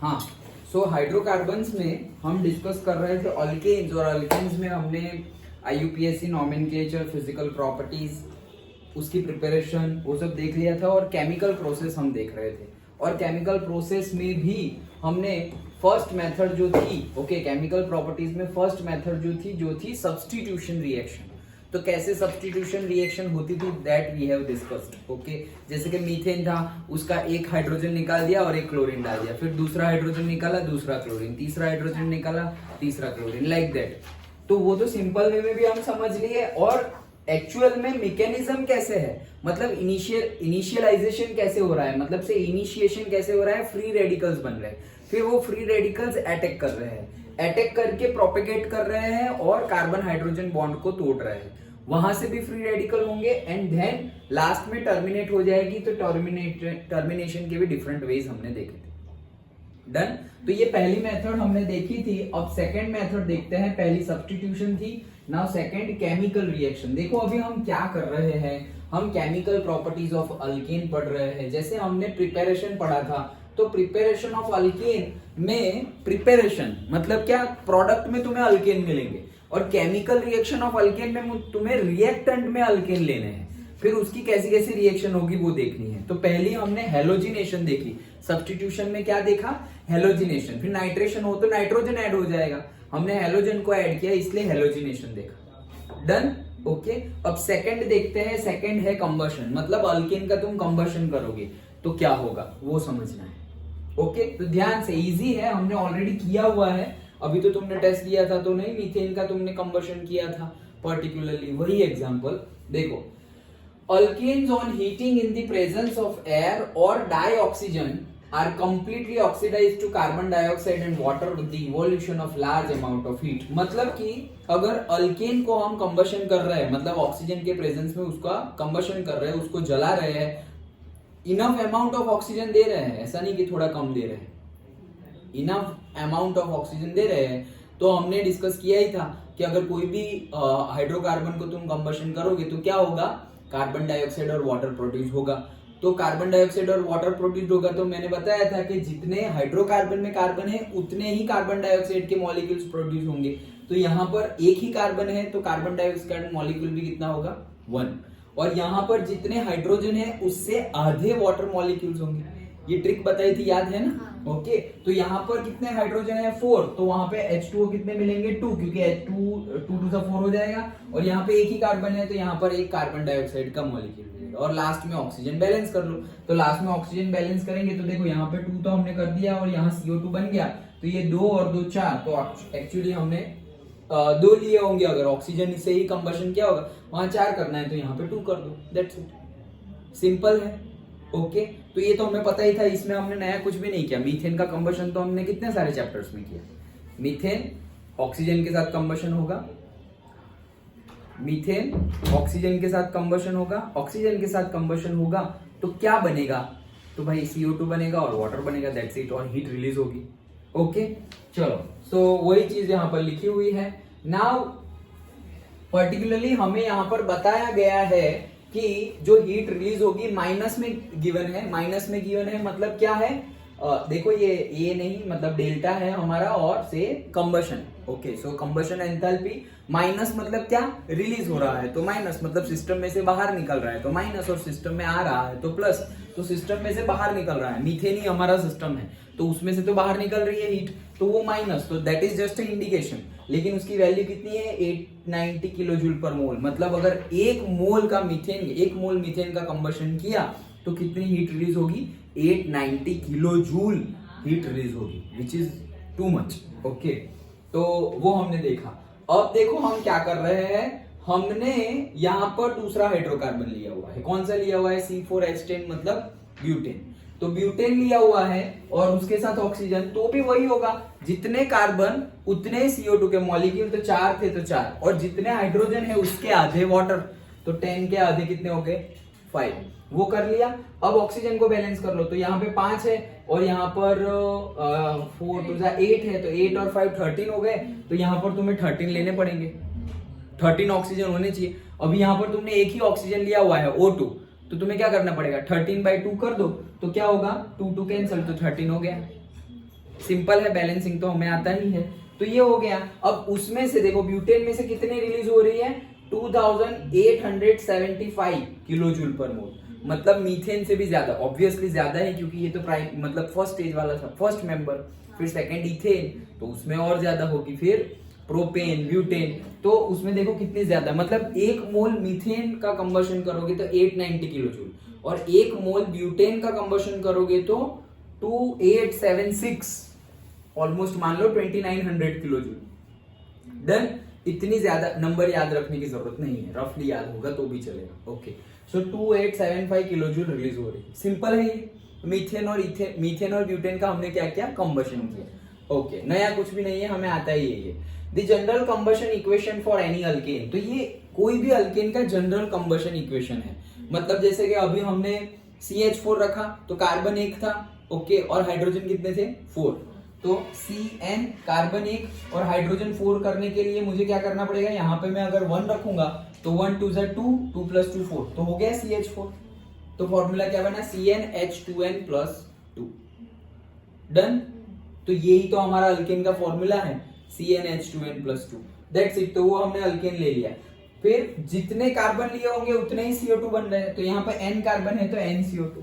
हाँ, सो हाइड्रोकार्बन्स में हम डिस्कस कर रहे थे अल्केन्स, और अल्केन्स में हमने IUPAC नॉमेनक्लेचर, फिजिकल प्रॉपर्टीज, उसकी प्रिपरेशन, वो सब देख लिया था, और केमिकल प्रोसेस हम देख रहे थे। और केमिकल प्रोसेस में भी हमने फर्स्ट मेथड जो थी, ओके, केमिकल प्रॉपर्टीज में फर्स्ट मेथड जो थी सब्स्टिट्यूशन रिएक्शन। तो कैसे सब्स्टिट्यूशन रिएक्शन होती थी, that we have discussed, okay. जैसे कि मीथेन था, उसका एक हाइड्रोजन निकाल दिया और एक क्लोरीन डाल दिया, फिर दूसरा हाइड्रोजन निकाला, दूसरा क्लोरीन, तीसरा हाइड्रोजन निकाला, तीसरा क्लोरीन, लाइक दैट। तो वो तो सिंपल वे में भी हम समझ लिए, और एक्चुअल में मैकेनिज्म कैसे है, मतलब इनिशियलाइजेशन कैसे हो रहा है, मतलब से इनिशिएशन कैसे हो रहा है, फ्री रेडिकल्स बन रहे हैं, फिर वो फ्री रेडिकल्स अटैक कर रहे हैं, अटैक करके प्रोपेगेट कर रहे हैं और कार्बन हाइड्रोजन बॉन्ड को तोड़ रहे हैं, वहां से भी फ्री रेडिकल होंगे, एंड देन लास्ट में टर्मिनेट हो जाएगी। तो टर्मिनेशन के भी डिफरेंट वेज हमने देखे थे। डन। तो ये पहली मेथड हमने देखी थी। अब सेकंड मेथड देखते हैं। पहली सब्स्टिट्यूशन थी, नाउ सेकंड केमिकल रिएक्शन। देखो अभी हम क्या कर रहे हैं, हम केमिकल प्रॉपर्टीज ऑफ अल्केन पढ़ रहे हैं। जैसे हमने प्रिपरेशन पढ़ा था, तो प्रिपरेशन ऑफ अल्केन में प्रिपरेशन मतलब क्या, प्रोडक्ट में तुम्हें अल्केन मिलेंगे, और केमिकल रिएक्शन ऑफ अल्केन में तुम्हें रिएक्टेंट में अल्केन लेने हैं, फिर उसकी कैसी कैसी रिएक्शन होगी वो देखनी है। तो पहली हमने हेलोजिनेशन देखी। सब्स्टिट्यूशन में क्या देखा, हेलोजिनेशन। फिर नाइट्रेशन हो तो नाइट्रोजन ऐड हो जाएगा, हमने हेलोजन को ऐड किया, इसलिए हेलोजिनेशन देखा। Done, okay. अब सेकंड देखते हैं। सेकंड है कंबशन, मतलब अल्केन का तुम कंबशन करोगे तो क्या होगा वो समझना है, ओके। तो ध्यान से, इजी है, हमने ऑलरेडी किया हुआ है। अभी तो तुमने टेस्ट दिया था तो नहीं, मीथेन का तुमने कंबशन किया था पर्टिकुलरली, वही एग्जांपल देखो। Alkanes on heating in the presence of air और dioxygen are completely oxidised to carbon dioxide and water with the evolution of large amount of heat. मतलब कि अगर अल्केन को हम कंबशन कर रहे हैं, मतलब ऑक्सीजन के प्रेजेंस में उसका कंबशन कर रहे हैं, उसको जला रहे हैं, इनफ अमाउंट ऑफ ऑक्सीजन दे रहे हैं, ऐसा नहीं कि थोड़ा कम दे रहे हैं, इनफ अमाउंट ऑफ ऑक्सीजन दे रहे हैं। तो हमने डिस्कस किया ही था कि अगर कोई भी हाइड्रोकार्बन को तुम कंबशन करोगे तो क्या होगा, कार्बन डाइऑक्साइड और वाटर प्रोड्यूस होगा। तो कार्बन डाइऑक्साइड और वाटर प्रोड्यूस होगा, तो मैंने बताया था कि जितने हाइड्रोकार्बन में कार्बन है उतने ही कार्बन डाइऑक्साइड के मॉलिक्यूल्स प्रोड्यूस होंगे। तो यहाँ पर एक ही कार्बन है तो कार्बन डाइऑक्साइड मॉलिक्यूल भी कितना होगा, 1। और यहाँ पर जितने हाइड्रोजन है उससे आधे वाटर मॉलिक्यूल्स होंगे। ये ट्रिक बताई थी, याद है ना, ओके। तो यहाँ पर कितने हाइड्रोजन है, 4, तो वहां पे H2O कितने मिलेंगे, 2, क्योंकि H2 2 to 4 हो जाएगा, और यहाँ पे एक ही कार्बन है तो यहाँ पर एक कार्बन डाइऑक्साइड का मॉलिक्यूल मिलेगा। और लास्ट में ऑक्सीजन बैलेंस कर लो, तो लास्ट में ऑक्सीजन बैलेंस करेंगे तो देखो यहाँ पे 2 तो हमने कर दिया, और यहाँ CO2 बन गया, तो ये 2 और 2 4, तो एक्चुअली हमने 2 लिए होंगे। अगर ऑक्सीजन से ही कंबशन किया होगा, वहां 4 करना है तो यहाँ पे 2 कर दो, दैट्स इट, सिंपल है, ओके। तो ये तो हमें पता ही था, इसमें हमने नया कुछ भी नहीं किया। मीथेन का कंबशन तो हमने कितने सारे चैप्टर्स में किया। मीथेन ऑक्सीजन के साथ कंबशन होगा, मीथेन ऑक्सीजन के साथ कंबशन होगा, ऑक्सीजन के साथ कंबशन होगा तो क्या बनेगा, तो भाई CO2 बनेगा और वाटर बनेगा, दैट्स इट, और हीट रिलीज होगी, ओके। चलो, सो वही चीज यहाँ पर लिखी हुई है। नाउ पर्टिकुलरली हमें यहाँ पर बताया गया है कि जो हीट रिलीज होगी माइनस में गिवन है, माइनस में गिवन है मतलब क्या है, देखो ये नहीं, मतलब डेल्टा है हमारा, और से कंबशन, ओके। सो कंबशन एंथैल्पी माइनस मतलब क्या, रिलीज हो रहा है तो माइनस, मतलब सिस्टम में से बाहर निकल रहा है तो माइनस, और सिस्टम में आ रहा है तो प्लस। तो सिस्टम में से बाहर निकल रहा है, मीथेन ही हमारा सिस्टम है तो उसमें से तो बाहर निकल रही है हीट, तो वो माइनस, तो दैट इज जस्ट इंडिकेशन। लेकिन उसकी वैल्यू कितनी है, 890 किलो जूल पर मोल। मतलब अगर 1 मोल मीथेन का कंबशन किया तो कितनी हीट रिलीज होगी, 890 किलो जूल हीट रिलीज होगी, which is too much, okay. तो वो हमने देखा। अब देखो हम क्या कर रहे हैं, हमने यहाँ पर दूसरा हाइड्रोकार्बन लिया हुआ है। कौन सा लिया हुआ है, C4H10, मतलब ब्यूटेन। तो ब्यूटेन लिया हुआ है और उसके साथ ऑक्सीजन, तो भी वही होगा, जितने कार्बन उतने CO2 के मॉलिक्यूल, तो 4 थे तो 4, और जितने हाइड्रोजन है उसके आधे वाटर, तो 10 के आधे कितने हो गए, 5, वो कर लिया। अब ऑक्सीजन को बैलेंस कर लो, तो यहाँ पे 5 है और यहाँ पर 4 to 8 है, तो 8 और 5 13 हो गए, तो यहाँ पर तुम्हें 13 लेने पड़ेंगे, 13 ऑक्सीजन होने चाहिए। अभी यहाँ पर तुमने एक ही ऑक्सीजन लिया हुआ है O2, तो तुम्हें क्या करना पड़ेगा, 13/2 कर दो, तो क्या होगा, 2 2 कैंसिल, तो 13 हो गया, सिंपल है, बैलेंसिंग तो हमें आता ही है। तो ये हो गया। अब उसमें से देखो ब्यूटेन में से कितने रिलीज हो रही है, 2875 किलो जूल पर मोल, मतलब मीथेन से भी ज्यादा, ऑब्वियसली ज्यादा है क्योंकि ये तो मतलब फर्स्ट स्टेज वाला था, फर्स्ट मेंबर। फिर सेकंड इथेन, तो उसमें और ज्यादा होगी। फिर प्रोपेन, ब्यूटेन, तो उसमें देखो कितनी ज्यादा, मतलब 1 मोल मीथेन का कंबशन करोगे तो 890 किलो जूल, और 1 मोल ब्यूटेन का कंबशन करोगे तो 2876, ऑलमोस्ट मान लो 2900 किलो जूल। डन। इतनी ज्यादा नंबर याद रखने की जरूरत नहीं है, रफली याद होगा तो भी चलेगा। ओके, सो 2875 किलो जूल रिलीज हो रही है। सिंपल है ये। मीथेन और ब्यूटेन का हमने क्या किया, कंबशन किया। ओके, नया कुछ भी नहीं है, हमें आता ही है ये। The general combustion equation for any alkane, तो ये कोई भी अल्केन का जनरल कंबशन इक्वेशन है। मतलब जैसे कि अभी हमने CH4 रखा तो कार्बन 1 था, ओके, और हाइड्रोजन कितने थे, 4, तो CN कार्बन 1 और हाइड्रोजन 4 करने के लिए मुझे क्या करना पड़ेगा, यहाँ पे मैं अगर 1 रखूंगा तो 1 2 2 2 + 2 4, तो हो गया CH4। तो फॉर्मूला क्या बना, CnH2n+2। डन। तो यही तो हमारा अल्केन का फॉर्मूला है, CnH2n+2। That's it. तो वो हमने अल्केन ले लिया। फिर जितने कार्बन लिए होंगे उतने ही CO2 बन रहे हैं, तो यहाँ पे N कार्बन है तो NCO2।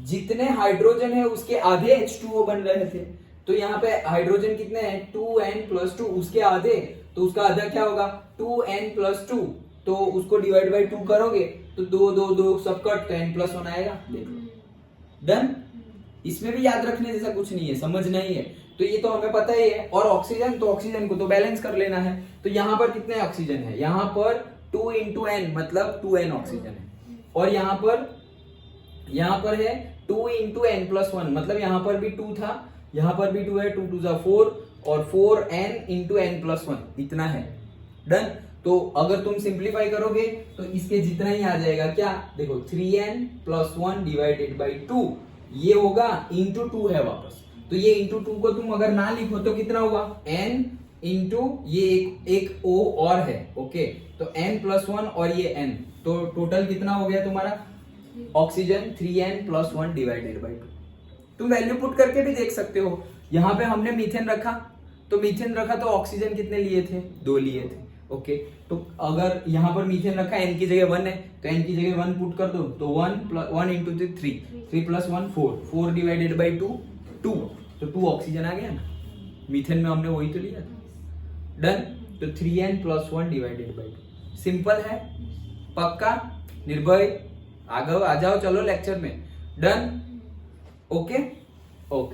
जितने हाइड्रोजन है उसके आधे H2O बन रहे थे, तो यहाँ पे हाइड्रोजन कितने हैं, 2n+2, उसके आधे, तो उसका आधा क्या होगा, 2n+2, तो उसको डिवाइड बाई 2 करोगे तो 2 2 2 सब कट, तो n+1 आएगा। देख लो, डन। इसमें भी याद रखने जैसा कुछ नहीं है, समझना ही है। तो ये तो हमें पता ही है। और ऑक्सीजन, तो ऑक्सीजन को तो बैलेंस कर लेना है। तो यहाँ पर कितने ऑक्सीजन है, यहाँ पर 2 × n मतलब 2n ऑक्सीजन है, और यहाँ पर है 2 × n+1 मतलब यहाँ पर भी 2 था, यहाँ पर भी 2 है, 2 2 4, और 4n × n+1 इतना है। डन। तो अगर तुम सिंप्लीफाई करोगे तो इसके जितना ही आ जाएगा, क्या देखो, 3n+1 डिवाइडेड बाई 2, ये होगा इंटू 2 है वापस। तो ये इंटू 2 को तुम अगर ना लिखो तो कितना होगा, n इंटू ये एक O और है, ओके, तो n+1 और ये n, तो टोटल कितना हो गया तुम्हारा ऑक्सीजन, 3n+1 डिवाइडेड बाई 2। तुम वैल्यू पुट करके भी देख सकते हो। यहाँ पे हमने मीथेन रखा, तो ऑक्सीजन कितने लिए थे, 2 लिए थे, ओके। तो अगर यहाँ पर मीथेन रखा, n की जगह 1 है, तो n की जगह 1 पुट कर दो, तो 1 × 3 + 1 4 डिवाइडेड बाई 2 2, तो 2 ऑक्सीजन आ गया ना। मीथेन में हमने वही तो लिया था। डन। तो 3n+1 डिवाइडेड बाई 2। सिंपल है, पक्का, निर्भय, आगे आ जाओ, चलो लेक्चर में। डन। ओके,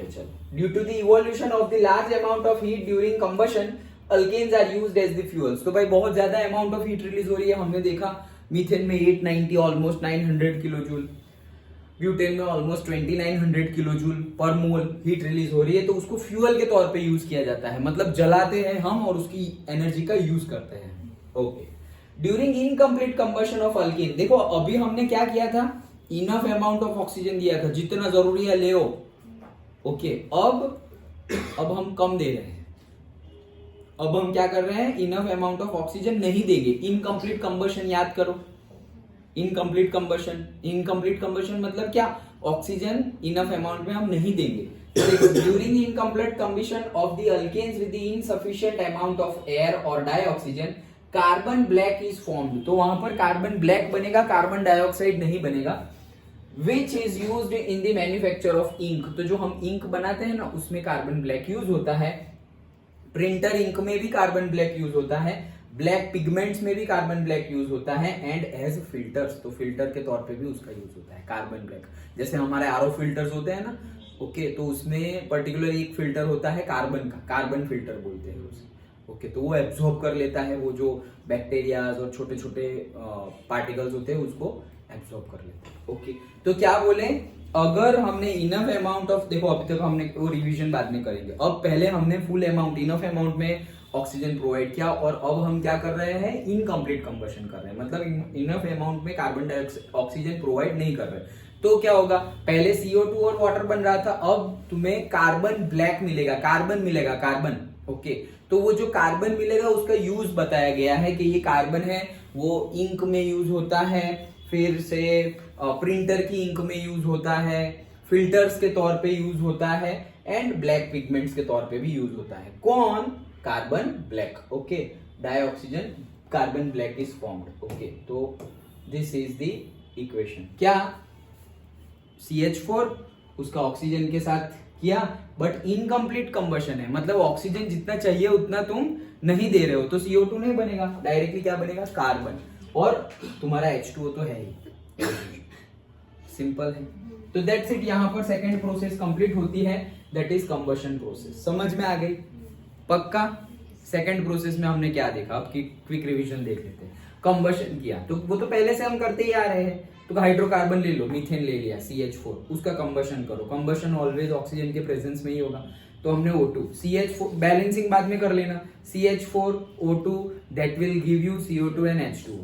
चलो। Due to the evolution of the large amount of heat during combustion, alkanes are used as the fuels. तो भाई बहुत ज्यादा अमाउंट ऑफ हीट रिलीज हो रही है, हमने देखा मीथेन में 890, ऑलमोस्ट 900 किलो जूल, ब्यूटेन में ऑलमोस्ट 2900 किलो जूल पर मोल हीट रिलीज हो रही है। तो उसको फ्यूल के तौर पे यूज किया जाता है, मतलब जलाते हैं हम और उसकी एनर्जी का यूज करते हैं। Okay. During incomplete combustion of alkane, देखो अभी हमने क्या किया था, इनफ अमाउंट ऑफ ऑक्सीजन दिया था, जितना जरूरी है ले। ओके, अब हम कम दे रहे हैं। अब हम क्या कर रहे हैं, इनफ अमाउंट ऑफ ऑक्सीजन नहीं देंगे। इनकम्प्लीट कंबशन याद करो, इनकम्प्लीट कंबशन मतलब क्या, ऑक्सीजन इनफ अमाउंट में हम नहीं देंगे। During incomplete combustion of the alkanes with insufficient amount of air और dioxygen, carbon black is formed. तो वहां पर कार्बन ब्लैक बनेगा, कार्बन डाइऑक्साइड नहीं बनेगा। Which is used in the manufacture of ink, तो जो हम इंक बनाते हैं ना उसमें कार्बन ब्लैक यूज होता है। प्रिंटर इंक में भी कार्बन ब्लैक यूज होता है, ब्लैक पिगमेंट्स में भी कार्बन ब्लैक यूज होता है, एंड एज फिल्टर्स, तो फिल्टर के तौर पे भी उसका यूज होता है कार्बन ब्लैक। जैसे हमारे आरओ फिल्टर्स होते हैं ना, ओके, तो उसमें पर्टिकुलर एक फिल्टर होता है कार्बन का, कार्बन फिल्टर बोलते हैं उसे। ओके, तो वो एब्जॉर्ब कर लेता है, वो जो बैक्टीरियाज और छोटे छोटे पार्टिकल्स होते हैं उसको एब्जॉर्ब कर लेते हैं। ओके, तो क्या बोले, अगर हमने इनफ अमाउंट ऑफ, देखो अभी तक हमने वो रिवीजन बाद में करेंगे, अब पहले हमने फुल अमाउंट, इनफ अमाउंट में ऑक्सीजन प्रोवाइड किया, और अब हम क्या कर रहे हैं, इनकम्प्लीट कंबशन कर रहे हैं, मतलब इनफ अमाउंट में कार्बन डाइऑक्साइड ऑक्सीजन प्रोवाइड नहीं कर रहे। तो क्या होगा, पहले CO2 और वाटर बन रहा था, अब तुम्हें कार्बन ब्लैक मिलेगा, कार्बन। ओके, तो वो जो कार्बन मिलेगा उसका यूज बताया गया है कि ये कार्बन है, वो इंक में यूज होता है, फिर से प्रिंटर की इंक में यूज होता है, फिल्टर्स के तौर पे यूज होता है, एंड ब्लैक पिगमेंट्स के तौर पे भी यूज होता है। कौन? Carbon black. Okay, dioxygen carbon black is formed. Okay, तो दिस इज द इक्वेशन। क्या? CH4 उसका ऑक्सीजन के साथ किया, बट इनकम्प्लीट कंबशन है, मतलब ऑक्सीजन जितना चाहिए उतना तुम नहीं दे रहे हो, तो CO2 नहीं बनेगा, डायरेक्टली क्या बनेगा? कार्बन, और तुम्हारा H2O तो है ही। सिंपल है। तो दैट्स इट, यहां पर सेकंड प्रोसेस कंप्लीट होती है, दैट इज कंबशन प्रोसेस। समझ में आ गई? पक्का? सेकंड प्रोसेस में हमने क्या देखा, अब की क्विक रिवीजन देख लेते हैं। कंबशन किया तो वो तो पहले से हम करते ही आ रहे हैं, तो हाइड्रोकार्बन ले लो, मीथेन ले लिया CH4, उसका कंबशन करो। कंबशन ऑलवेज ऑक्सीजन के प्रेजेंस में ही होगा, तो हमने O2 CH4, बैलेंसिंग बाद में कर लेना, CH4 O2 that will give you CO2 and H2O।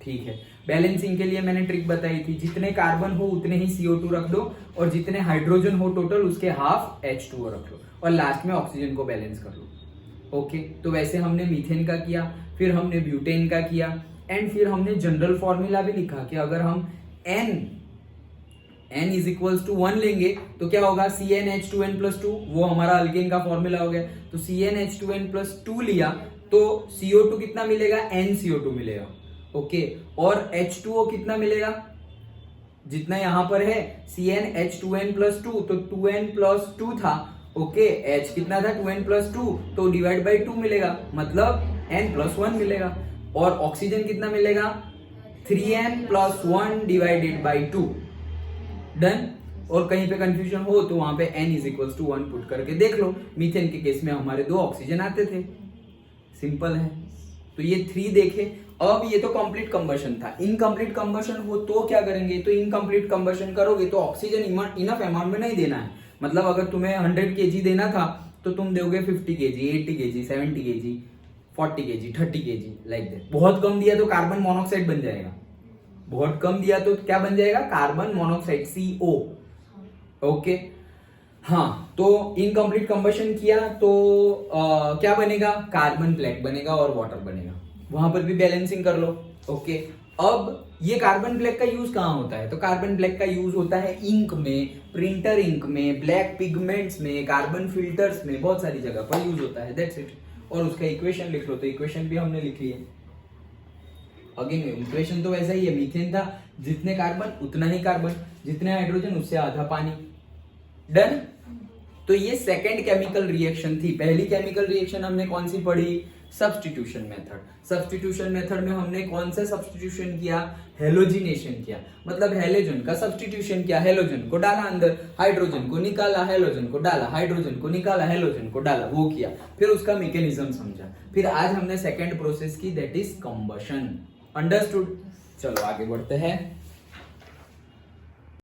ठीक है, बैलेंसिंग के लिए मैंने ट्रिक बताई थी, जितने कार्बन हो उतने ही CO2 रख दो, और जितने हाइड्रोजन हो टोटल उसके हाफ H2O रख लो, और लास्ट में ऑक्सीजन को बैलेंस कर लो। ओके, तो वैसे हमने मीथेन का किया, फिर हमने ब्यूटेन का किया, एंड फिर हमने जनरल फॉर्मूला भी लिखा कि अगर हम n इज इक्वल्स टू 1 लेंगे तो क्या होगा? CnH2n+2, वो हमारा अल्केन का फॉर्मूला हो गया। तो CnH2n+2 लिया तो CO2 कितना मिलेगा? NCO2 मिलेगा। ओके, और H2O कितना मिलेगा? जितना यहां पर है CnH2n+2, तो 2n+2 था। ओके, H कितना था? 2n+2, तो डिवाइड बाई 2 मिलेगा, मतलब n+1 मिलेगा। और ऑक्सीजन कितना मिलेगा? 3n+1 divided by 2। डन। और कहीं पे कंफ्यूजन हो तो वहां पे n is equals to 1 put करके देख लो। मीथेन के केस में हमारे 2 ऑक्सीजन आते थे। सिंपल है। तो ये 3 देखे। अब ये तो कंप्लीट कंबशन था। इनकम्प्लीट कंबशन हो तो क्या करेंगे? तो इनकम्प्लीट कंबशन करोगे तो ऑक्सीजन इनफ अमाउंट में नहीं देना है। मतलब अगर तुम्हें 100 kg देना था तो तुम दोगे 50 kg, 80 kg, 70 kg, 40 kg, 30 kg, like that. बहुत कम दिया तो कार्बन मोनोऑक्साइड बन जाएगा। बहुत कम दिया तो क्या बन जाएगा? Carbon monoxide, CO। ओके, हाँ, तो इनकम्प्लीट कंबशन किया तो क्या बनेगा? कार्बन ब्लैक बनेगा और वाटर बनेगा। वहां पर भी बैलेंसिंग कर लो। ओके, अब ये कार्बन ब्लैक का यूज कहाँ होता है? तो कार्बन ब्लैक का यूज होता है इंक में, प्रिंटर इंक में, ब्लैक पिगमेंट्स में, कार्बन फिल्टर्स में, बहुत सारी जगह पर यूज होता है। That's it. और उसका इक्वेशन लिख लो, तो इक्वेशन भी हमने लिख ली है। अगेन इक्वेशन तो वैसा ही है, मीथेन था, जितने कार्बन उतना ही कार्बन, जितने हाइड्रोजन उससे आधा पानी। डन। तो ये सेकंड केमिकल रिएक्शन थी। पहली केमिकल रिएक्शन हमने कौन सी पढ़ी? Substitution method. सब्स्टिट्यूशन मेथड में हमने कौन सा सब्स्टिट्यूशन किया? हेलोजिनेशन किया। मतलब हेलोजन का सब्स्टिट्यूशन किया, हेलोजन को डाला अंदर, हाइड्रोजन को निकाला, हेलोजन को डाला, हाइड्रोजन को निकाला, हेलोजन को डाला, वो किया। फिर उसका मैकेनिज्म समझा। फिर आज हमने सेकंड प्रोसेस की, दैट इज कंबशन। अंडरस्टूड? चलो आगे बढ़ते हैं।